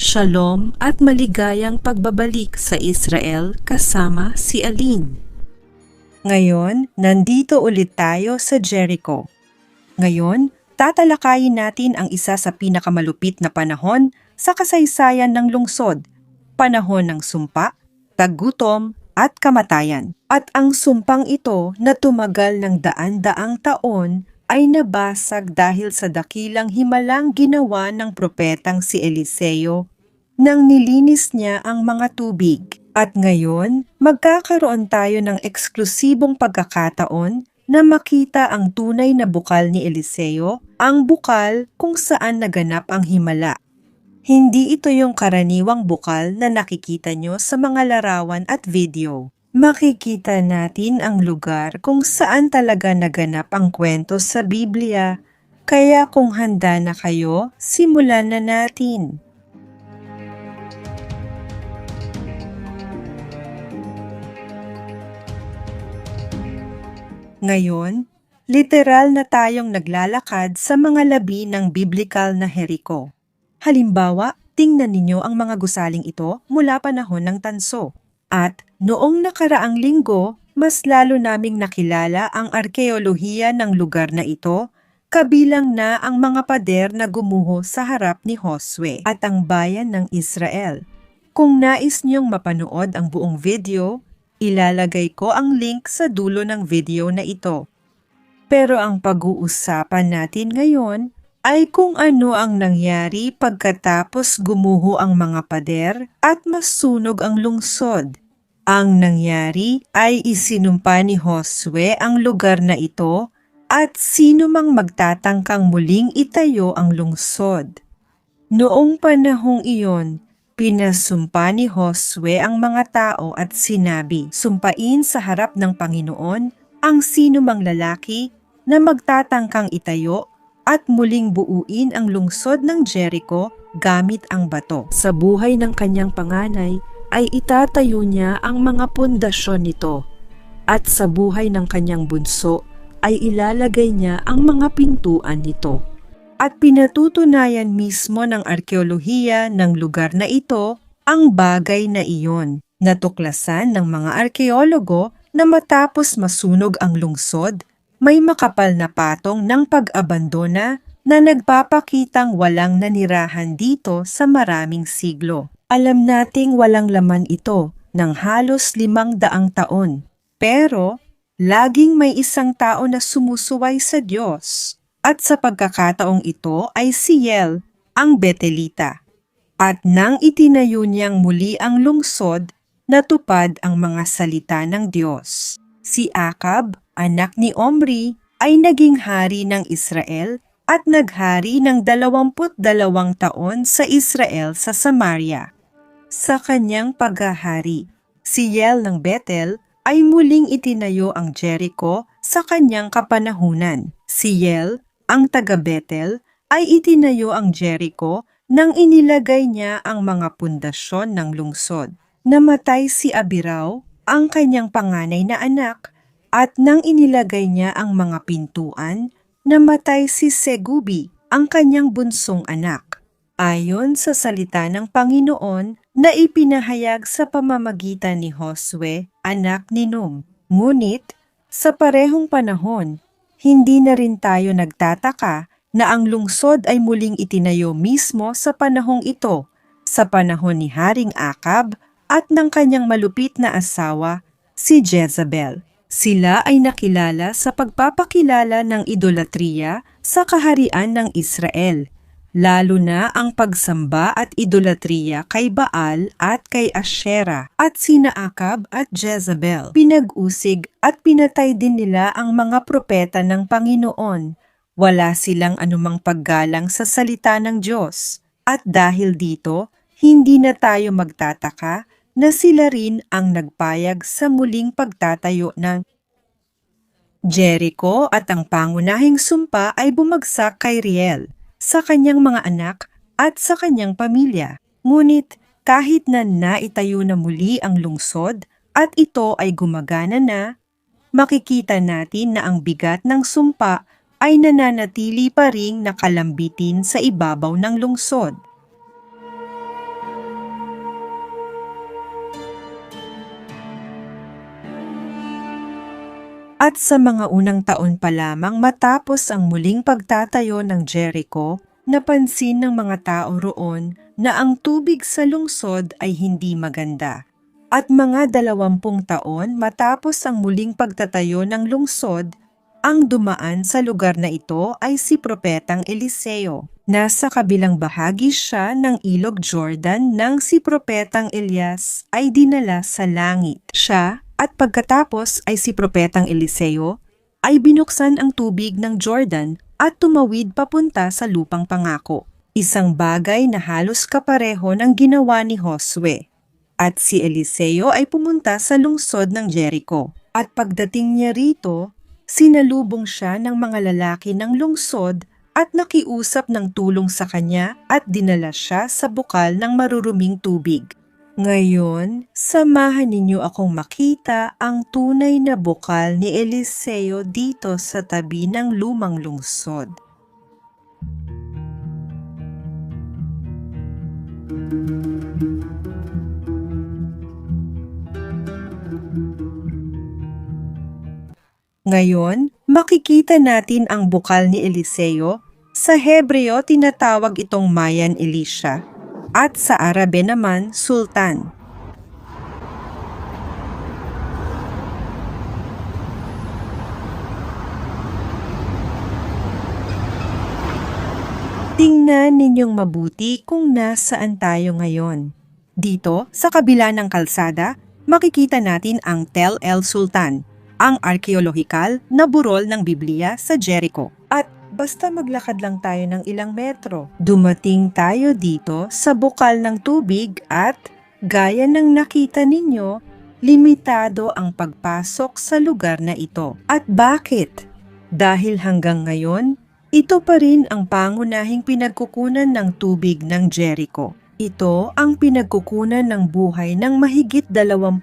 Shalom at maligayang pagbabalik sa Israel kasama si Aline. Ngayon, nandito ulit tayo sa Jericho. Ngayon, tatalakayin natin ang isa sa pinakamalupit na panahon sa kasaysayan ng lungsod, panahon ng sumpa, taggutom at kamatayan. At ang sumpang ito na tumagal ng daan-daang taon ay nabasag dahil sa dakilang himalang ginawa ng propetang si Eliseo nang nilinis niya ang mga tubig. At ngayon, magkakaroon tayo ng eksklusibong pagkakataon na makita ang tunay na bukal ni Eliseo, ang bukal kung saan naganap ang himala. Hindi ito yung karaniwang bukal na nakikita nyo sa mga larawan at video. Makikita natin ang lugar kung saan talaga naganap ang kwento sa Biblia. Kaya kung handa na kayo, simulan na natin. Ngayon, literal na tayong naglalakad sa mga labi ng biblikal na Jericho. Halimbawa, tingnan ninyo ang mga gusaling ito mula panahon ng tanso. At noong nakaraang linggo, mas lalo naming nakilala ang arkeolohiya ng lugar na ito, kabilang na ang mga pader na gumuho sa harap ni Josue at ang bayan ng Israel. Kung nais niyong mapanood ang buong video, ilalagay ko ang link sa dulo ng video na ito. Pero ang pag-uusapan natin ngayon ay kung ano ang nangyari pagkatapos gumuho ang mga pader at masunog ang lungsod. Ang nangyari ay isinumpa ni Josue ang lugar na ito at sino mang magtatangkang muling itayo ang lungsod. Noong panahong iyon, pinasumpa ni Josue ang mga tao at sinabi, "Sumpain sa harap ng Panginoon ang sino mang lalaki na magtatangkang itayo at muling buuin ang lungsod ng Jericho gamit ang bato." Sa buhay ng kanyang panganay ay itatayo niya ang mga pundasyon nito, at sa buhay ng kanyang bunso ay ilalagay niya ang mga pintuan nito. At pinatutunayan mismo ng arkeolohiya ng lugar na ito ang bagay na iyon. Natuklasan ng mga arkeologo na matapos masunog ang lungsod, may makapal na patong ng pag-abandona na nagpapakitang walang nanirahan dito sa maraming siglo. Alam nating walang laman ito ng halos 500 taon. Pero, laging may isang tao na sumusuway sa Diyos. At sa pagkakataong ito ay si Yael, ang Betelita. At nang itinayo niyang muli ang lungsod, natupad ang mga salita ng Diyos. Si Akab, anak ni Omri, ay naging hari ng Israel at naghari ng 22 taon sa Israel sa Samaria. Sa kanyang paghahari, si Yael ng Bethel ay muling itinayo ang Jericho sa kanyang kapanahunan. Si Yael, ang taga-Bethel, ay itinayo ang Jericho nang inilagay niya ang mga pundasyon ng lungsod. Namatay si Abiraw, ang kanyang panganay na anak, at nang inilagay niya ang mga pintuan, namatay si Segubi, ang kanyang bunsong anak. Ayon sa salita ng Panginoon na ipinahayag sa pamamagitan ni Josue, anak ni Num. Ngunit, sa parehong panahon, hindi na rin tayo nagtataka na ang lungsod ay muling itinayo mismo sa panahong ito, sa panahon ni Haring Akab at ng kanyang malupit na asawa, si Jezebel. Sila ay nakilala sa pagpapakilala ng idolatriya sa kaharian ng Israel, lalo na ang pagsamba at idolatriya kay Baal at kay Asherah. At sina Akab at Jezebel, pinag-usig at pinatay din nila ang mga propeta ng Panginoon. Wala silang anumang paggalang sa salita ng Diyos. At dahil dito, hindi na tayo magtataka na sila rin ang nagpayag sa muling pagtatayo ng Jericho, at ang pangunahing sumpa ay bumagsak kay Riel, sa kanyang mga anak at sa kanyang pamilya. Ngunit kahit na naitayo na muli ang lungsod at ito ay gumagana na, makikita natin na ang bigat ng sumpa ay nananatili pa ring nakalambitin sa ibabaw ng lungsod. At sa mga unang taon pa lamang matapos ang muling pagtatayo ng Jericho, napansin ng mga tao roon na ang tubig sa lungsod ay hindi maganda. At mga 20 taon matapos ang muling pagtatayo ng lungsod, ang dumaan sa lugar na ito ay si Propetang Eliseo. Nasa kabilang bahagi siya ng ilog Jordan nang si Propetang Elias ay dinala sa langit. Siya at pagkatapos ay si Propetang Eliseo ay binuksan ang tubig ng Jordan at tumawid papunta sa lupang pangako. Isang bagay na halos kapareho ng ginawa ni Josue. At si Eliseo ay pumunta sa lungsod ng Jericho. At pagdating niya rito, sinalubong siya ng mga lalaki ng lungsod at nakiusap ng tulong sa kanya at dinala siya sa bukal ng maruruming tubig. Ngayon, samahan ninyo akong makita ang tunay na bukal ni Eliseo dito sa tabi ng lumang lungsod. Ngayon, makikita natin ang bukal ni Eliseo. Sa Hebreo, tinatawag itong Mayan Elisha, at sa Arabe naman, Sultan. Tingnan ninyong mabuti kung nasaan tayo ngayon. Dito, sa kabila ng kalsada, makikita natin ang Tel El Sultan, ang arkeolohikal na burol ng Biblia sa Jericho. At basta maglakad lang tayo ng ilang metro, dumating tayo dito sa bukal ng tubig at, gaya ng nakita ninyo, limitado ang pagpasok sa lugar na ito. At bakit? Dahil hanggang ngayon, ito pa rin ang pangunahing pinagkukunan ng tubig ng Jericho. Ito ang pinagkukunan ng buhay ng mahigit 20,000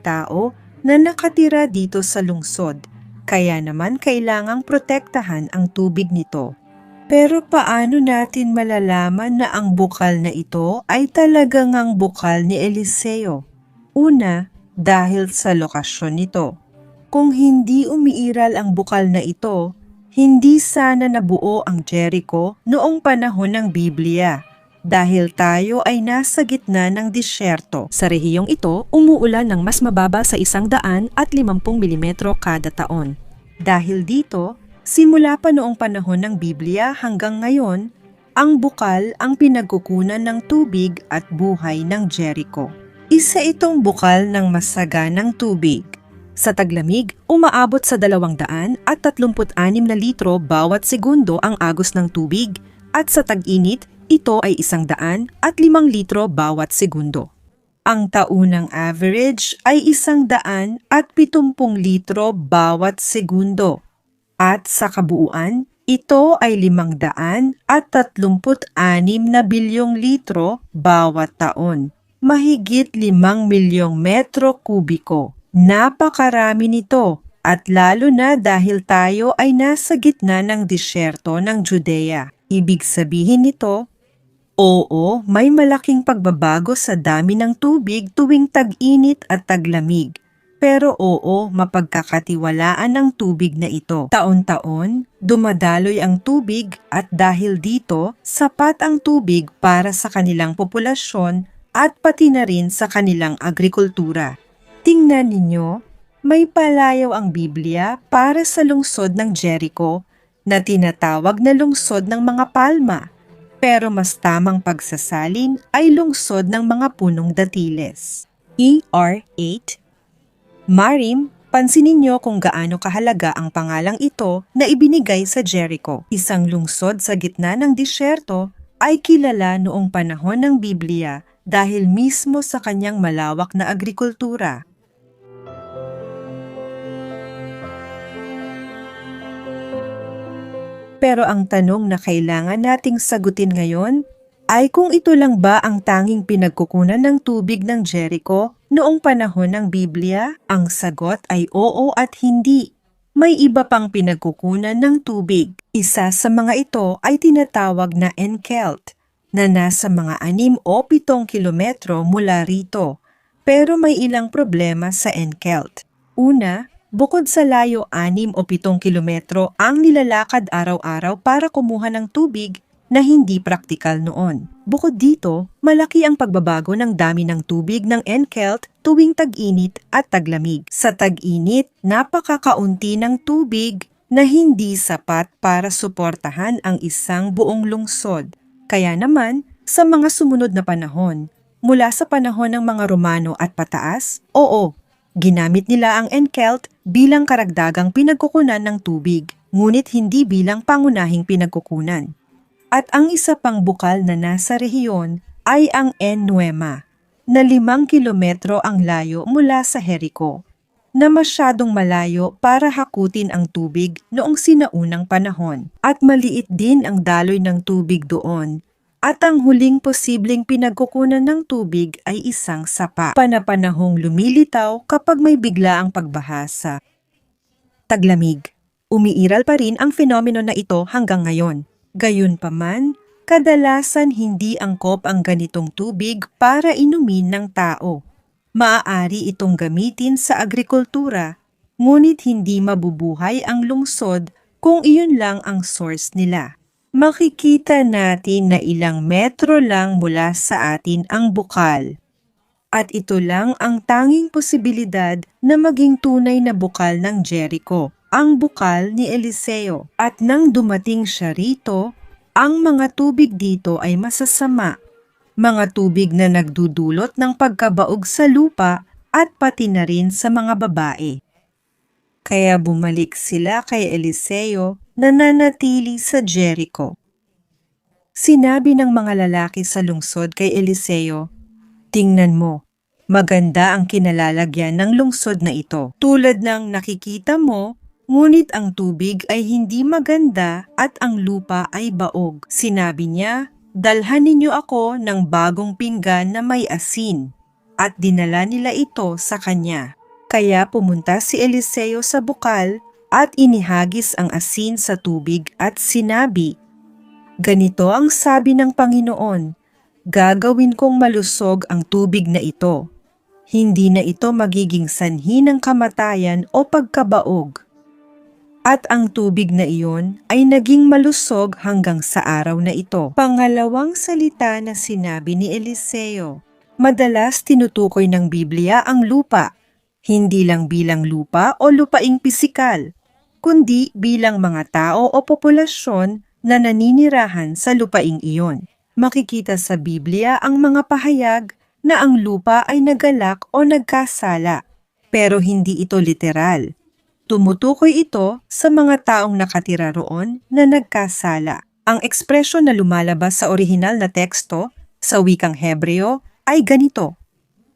tao na nakatira dito sa lungsod. Kaya naman kailangang protektahan ang tubig nito. Pero paano natin malalaman na ang bukal na ito ay talagang ang bukal ni Eliseo? Una, dahil sa lokasyon nito. Kung hindi umiiral ang bukal na ito, hindi sana nabuo ang Jericho noong panahon ng Biblia dahil tayo ay nasa gitna ng disyerto. Sa rehiyong ito, umuulan ng mas mababa sa 150 mm kada taon. Dahil dito, simula pa noong panahon ng Biblia hanggang ngayon, ang bukal ang pinagkukunan ng tubig at buhay ng Jericho. Isa itong bukal ng masaganang tubig. Sa taglamig, umaabot sa 236 na litro bawat segundo ang agos ng tubig at sa tag-init, ito ay 105 litro bawat segundo. Ang taunang average ay 170 litro bawat segundo at sa kabuuan, ito ay 536 na bilyong litro bawat taon. Mahigit 5 milyong metro kubiko. Napakarami nito at lalo na dahil tayo ay nasa gitna ng disyerto ng Judea. Ibig sabihin nito, oo, may malaking pagbabago sa dami ng tubig tuwing tag-init at taglamig. Pero oo, mapagkakatiwalaan ang tubig na ito. Taon-taon, dumadaloy ang tubig at dahil dito, sapat ang tubig para sa kanilang populasyon at pati na rin sa kanilang agrikultura. Tingnan ninyo, may palayaw ang Biblia para sa lungsod ng Jericho na tinatawag na lungsod ng mga palma, pero mas tamang pagsasalin ay lungsod ng mga punong datiles. ER 8. Marim, pansinin niyo kung gaano kahalaga ang pangalang ito na ibinigay sa Jericho. Isang lungsod sa gitna ng disyerto ay kilala noong panahon ng Biblia dahil mismo sa kanyang malawak na agrikultura. Pero ang tanong na kailangan nating sagutin ngayon ay kung ito lang ba ang tanging pinagkukunan ng tubig ng Jericho noong panahon ng Biblia? Ang sagot ay oo at hindi. May iba pang pinagkukunan ng tubig. Isa sa mga ito ay tinatawag na Enkelt, na nasa mga 6 o 7 kilometro mula rito. Pero may ilang problema sa Enkelt. Una, Bukod sa layo 6 o 7 kilometro ang nilalakad araw-araw para kumuha ng tubig na hindi praktikal noon. Bukod dito, malaki ang pagbabago ng dami ng tubig ng Enkelt tuwing tag-init at taglamig. Sa tag-init, napakakaunti ng tubig na hindi sapat para suportahan ang isang buong lungsod. Kaya naman, sa mga sumunod na panahon, mula sa panahon ng mga Romano at pataas, oo, ginamit nila ang Enkelt bilang karagdagang pinagkukunan ng tubig, ngunit hindi bilang pangunahing pinagkukunan. At ang isa pang bukal na nasa rehiyon ay ang Ennuema, na 5 kilometro ang layo mula sa Jericho, na masyadong malayo para hakutin ang tubig noong sinaunang panahon. At maliit din ang daloy ng tubig doon. At ang huling posibleng pinagkukunan ng tubig ay isang sapa. Panapanahong lumilitaw kapag may biglaang pagbahasa. Taglamig. Umiiral pa rin ang fenomeno na ito hanggang ngayon. Gayunpaman, kadalasan hindi angkop ang ganitong tubig para inumin ng tao. Maaari itong gamitin sa agrikultura, ngunit hindi mabubuhay ang lungsod kung iyon lang ang source nila. Makikita natin na ilang metro lang mula sa atin ang bukal. At ito lang ang tanging posibilidad na maging tunay na bukal ng Jericho, ang bukal ni Eliseo. At nang dumating siya rito, ang mga tubig dito ay masasama. Mga tubig na nagdudulot ng pagkabaog sa lupa at pati na rin sa mga babae. Kaya bumalik sila kay Eliseo na nanatili sa Jericho. Sinabi ng mga lalaki sa lungsod kay Eliseo, "Tingnan mo, maganda ang kinalalagyan ng lungsod na ito. Tulad ng nakikita mo, ngunit ang tubig ay hindi maganda at ang lupa ay baog." Sinabi niya, "Dalhan ninyo ako ng bagong pinggan na may asin." At dinala nila ito sa kanya. Kaya pumunta si Eliseo sa bukal at inihagis ang asin sa tubig at sinabi, "Ganito ang sabi ng Panginoon, gagawin kong malusog ang tubig na ito. Hindi na ito magiging sanhi ng kamatayan o pagkabaog." At ang tubig na iyon ay naging malusog hanggang sa araw na ito. Pangalawang salita na sinabi ni Eliseo. Madalas tinutukoy ng Biblia ang lupa, hindi lang bilang lupa o lupaing pisikal, kundi bilang mga tao o populasyon na naninirahan sa lupaing iyon. Makikita sa Biblia ang mga pahayag na ang lupa ay nagalak o nagkasala, pero hindi ito literal. Tumutukoy ito sa mga taong nakatira roon na nagkasala. Ang ekspresyon na lumalabas sa orihinal na teksto sa wikang Hebreo ay ganito,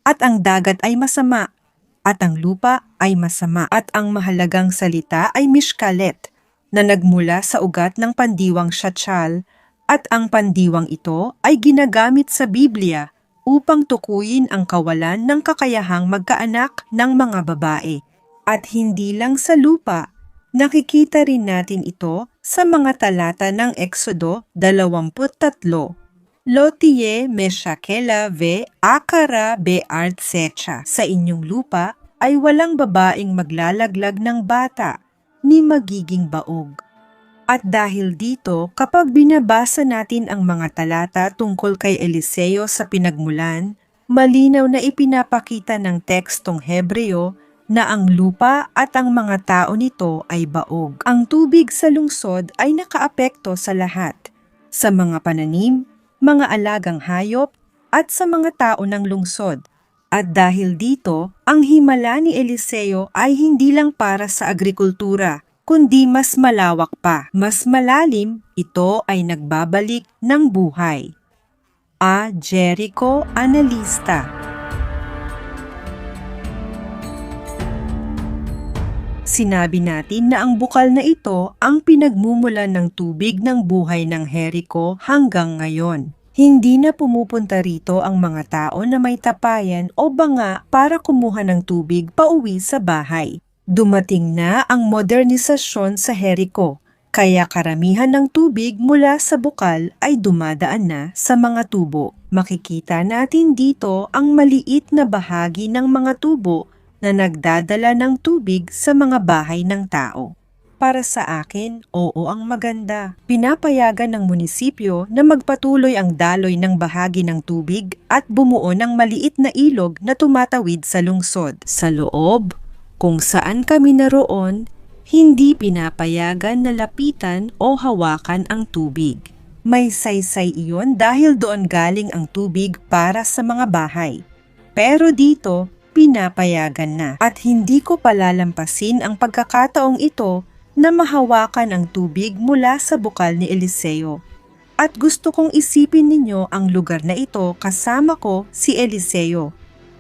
"At ang dagat ay masama, at ang lupa ay masama." At ang mahalagang salita ay mishkalet, na nagmula sa ugat ng pandiwang Shachal, at ang pandiwang ito ay ginagamit sa Biblia upang tukuyin ang kawalan ng kakayahang magkaanak ng mga babae. At hindi lang sa lupa, nakikita rin natin ito sa mga talata ng Exodo 23. "Lotie meshakela ve akara be artsecha." Sa inyong lupa ay walang babaeng maglalaglag ng bata, ni magiging baog. At dahil dito, kapag binabasa natin ang mga talata tungkol kay Eliseo sa pinagmulan, malinaw na ipinapakita ng tekstong Hebreo na ang lupa at ang mga tao nito ay baog. Ang tubig sa lungsod ay nakaapekto sa lahat, sa mga pananim, mga alagang hayop, at sa mga tao ng lungsod. At dahil dito, ang himala ni Eliseo ay hindi lang para sa agrikultura, kundi mas malawak pa. Mas malalim, ito ay nagbabalik ng buhay. A. Jericho Analista. Sinabi natin na ang bukal na ito ang pinagmumulan ng tubig ng buhay ng Jericho hanggang ngayon. Hindi na pumupunta rito ang mga tao na may tapayan o banga para kumuha ng tubig pauwi sa bahay. Dumating na ang modernisasyon sa Jericho, kaya karamihan ng tubig mula sa bukal ay dumadaan na sa mga tubo. Makikita natin dito ang maliit na bahagi ng mga tubo na nagdadala ng tubig sa mga bahay ng tao. Para sa akin, oo ang maganda. Pinapayagan ng munisipyo na magpatuloy ang daloy ng bahagi ng tubig at bumuo ng maliit na ilog na tumatawid sa lungsod. Sa loob, kung saan kami naroon, hindi pinapayagan na lapitan o hawakan ang tubig. May saysay iyon dahil doon galing ang tubig para sa mga bahay. Pero dito, pinapayagan na. At hindi ko palalampasin ang pagkakataong ito na mahawakan ang tubig mula sa bukal ni Eliseo. At gusto kong isipin ninyo ang lugar na ito kasama ko si Eliseo.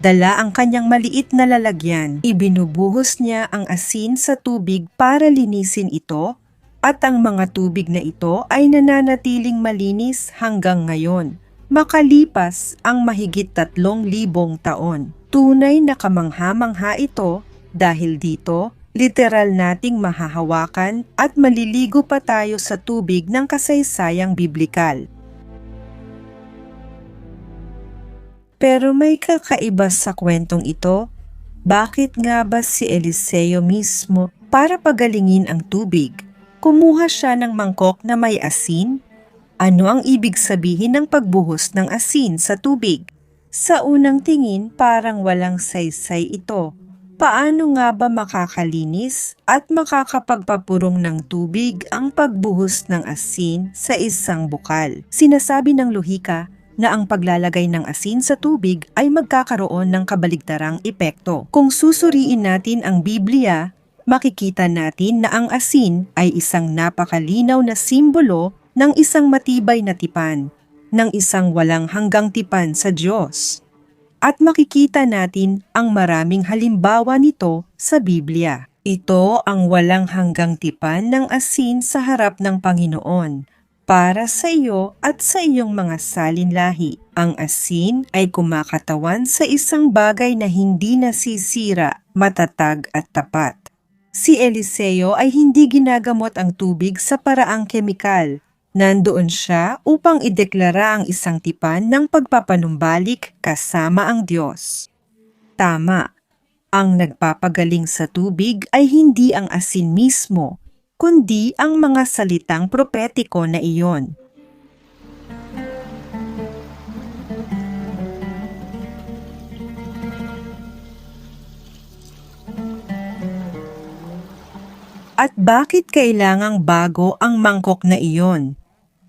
Dala ang kanyang maliit na lalagyan. Ibinubuhos niya ang asin sa tubig para linisin ito at ang mga tubig na ito ay nananatiling malinis hanggang ngayon. Makalipas ang mahigit 3,000 taon. Tunay na kamangha-mangha ito dahil dito, literal nating mahahawakan at maliligo pa tayo sa tubig ng kasaysayang biblikal. Pero may kakaiba sa kwentong ito. Bakit nga ba si Eliseo mismo para pagalingin ang tubig? Kumuha siya ng mangkok na may asin? Ano ang ibig sabihin ng pagbuhos ng asin sa tubig? Sa unang tingin, parang walang saysay ito. Paano nga ba makakalinis at makakapagpapurong ng tubig ang pagbuhos ng asin sa isang bukal? Sinasabi ng lohika na ang paglalagay ng asin sa tubig ay magkakaroon ng kabaligtarang epekto. Kung susuriin natin ang Biblia, makikita natin na ang asin ay isang napakalinaw na simbolo ng isang matibay na tipan, ng isang walang hanggang tipan sa Diyos. At makikita natin ang maraming halimbawa nito sa Biblia. Ito ang walang hanggang tipan ng asin sa harap ng Panginoon para sa iyo at sa iyong mga salinlahi. Ang asin ay kumakatawan sa isang bagay na hindi nasisira, matatag at tapat. Si Eliseo ay hindi ginagamot ang tubig sa paraang kemikal. Nandoon siya upang ideklara ang isang tipan ng pagpapanumbalik kasama ang Diyos. Tama, ang nagpapagaling sa tubig ay hindi ang asin mismo, kundi ang mga salitang propetiko na iyon. At bakit kailangang bago ang mangkok na iyon?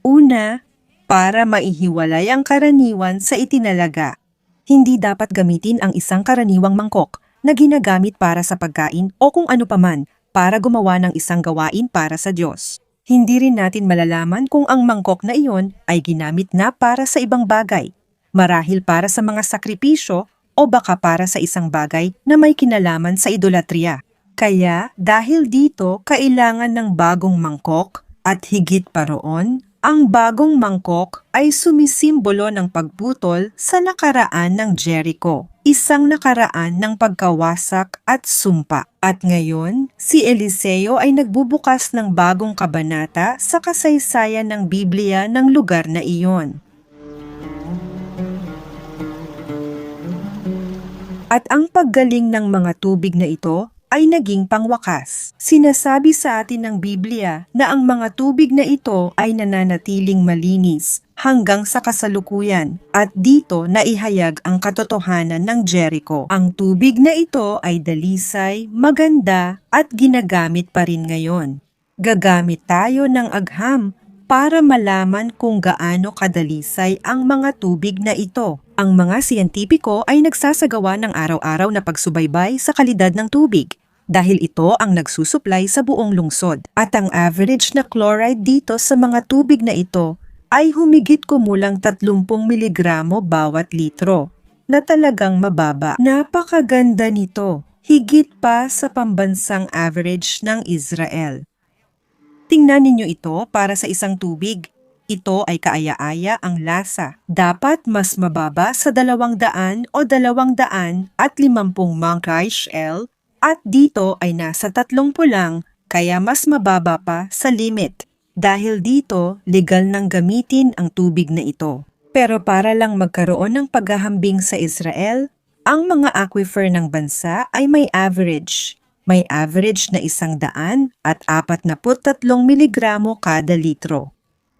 Una, para maihiwalay ang karaniwan sa itinalaga. Hindi dapat gamitin ang isang karaniwang mangkok na ginagamit para sa pagkain o kung ano paman para gumawa ng isang gawain para sa Diyos. Hindi rin natin malalaman kung ang mangkok na iyon ay ginamit na para sa ibang bagay, marahil para sa mga sakripisyo o baka para sa isang bagay na may kinalaman sa idolatria. Kaya dahil dito kailangan ng bagong mangkok at higit pa roon, ang bagong mangkok ay sumisimbolo ng pagputol sa nakaraan ng Jericho, isang nakaraan ng pagkawasak at sumpa. At ngayon, si Eliseo ay nagbubukas ng bagong kabanata sa kasaysayan ng Biblia ng lugar na iyon. At ang paggaling ng mga tubig na ito ay naging pangwakas. Sinasabi sa atin ng Biblia na ang mga tubig na ito ay nananatiling malinis hanggang sa kasalukuyan at dito naihayag ang katotohanan ng Jericho. Ang tubig na ito ay dalisay, maganda at ginagamit pa rin ngayon. Gagamit tayo ng agham para malaman kung gaano kadalisay ang mga tubig na ito. Ang mga siyentipiko ay nagsasagawa ng araw-araw na pagsubaybay sa kalidad ng tubig dahil ito ang nagsusuplay sa buong lungsod. At ang average na chloride dito sa mga tubig na ito ay humigit kumulang 30 miligramo bawat litro, na talagang mababa. Napakaganda nito, higit pa sa pambansang average ng Israel. Tingnan ninyo ito para sa isang tubig. Ito ay kaaya-aya ang lasa. Dapat mas mababa sa 200 o 250 mangkaish-el at dito ay nasa 30 lang kaya mas mababa pa sa limit. Dahil dito, legal nang gamitin ang tubig na ito. Pero para lang magkaroon ng paghahambing sa Israel, Ang mga aquifer ng bansa ay may average. May average na 100 at 43 miligramo kada litro.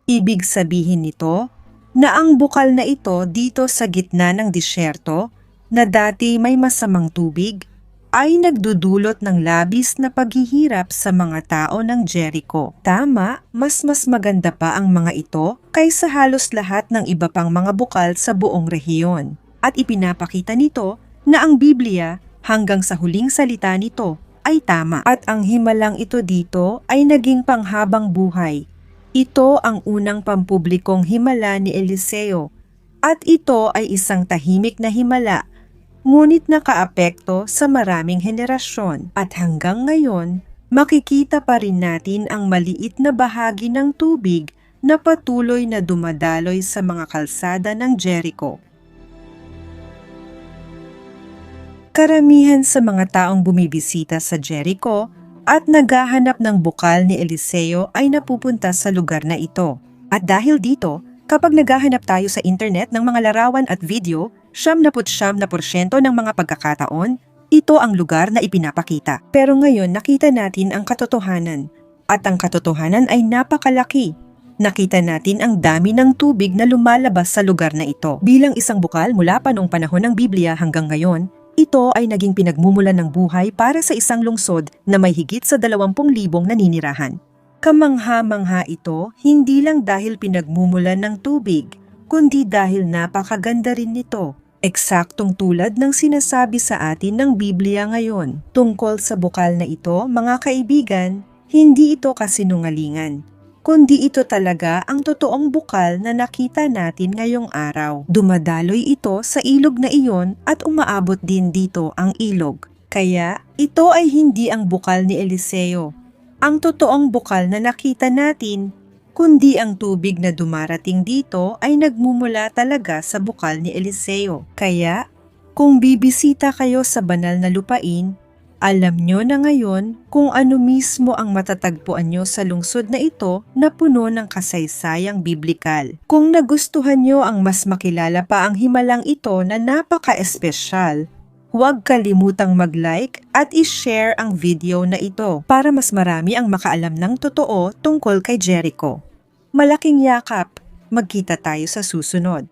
Ibig sabihin nito na ang bukal na ito dito sa gitna ng disyerto na dati may masamang tubig ay nagdudulot ng labis na paghihirap sa mga tao ng Jericho. Tama, mas maganda pa ang mga ito kaysa halos lahat ng iba pang mga bukal sa buong rehiyon. At ipinapakita nito na ang Biblia hanggang sa huling salita nito ay tama. At ang himalang ito dito ay naging panghabang buhay. Ito ang unang pampublikong himala ni Eliseo at ito ay isang tahimik na himala ngunit nakaapekto sa maraming henerasyon. At hanggang ngayon, makikita pa rin natin ang maliit na bahagi ng tubig na patuloy na dumadaloy sa mga kalsada ng Jericho. Karamihan sa mga taong bumibisita sa Jericho at naghahanap ng bukal ni Eliseo ay napupunta sa lugar na ito. At dahil dito, kapag naghahanap tayo sa internet ng mga larawan at video, 99% ng mga pagkakataon, ito ang lugar na ipinapakita. Pero ngayon nakita natin ang katotohanan. At ang katotohanan ay napakalaki. Nakita natin ang dami ng tubig na lumalabas sa lugar na ito. Bilang isang bukal mula pa noong panahon ng Biblia hanggang ngayon, ito ay naging pinagmumulan ng buhay para sa isang lungsod na may higit sa 20,000 naninirahan. Kamangha-mangha ito hindi lang dahil pinagmumulan ng tubig, kundi dahil napakaganda rin nito. Eksaktong tulad ng sinasabi sa atin ng Biblia ngayon. Tungkol sa bukal na ito, mga kaibigan, hindi ito kasinungalingan, kundi ito talaga ang totoong bukal na nakita natin ngayong araw. Dumadaloy ito sa ilog na iyon at umaabot din dito ang ilog. Kaya ito ay hindi ang bukal ni Eliseo, ang totoong bukal na nakita natin, kundi ang tubig na dumarating dito ay nagmumula talaga sa bukal ni Eliseo. Kaya kung bibisita kayo sa banal na lupain, alam nyo na ngayon kung ano mismo ang matatagpuan nyo sa lungsod na ito na puno ng kasaysayang biblikal. Kung nagustuhan nyo ang mas makilala pa ang himalang ito na napaka-espesyal, huwag kalimutang mag-like at i-share ang video na ito para mas marami ang makaalam ng totoo tungkol kay Jericho. Malaking yakap, magkita tayo sa susunod.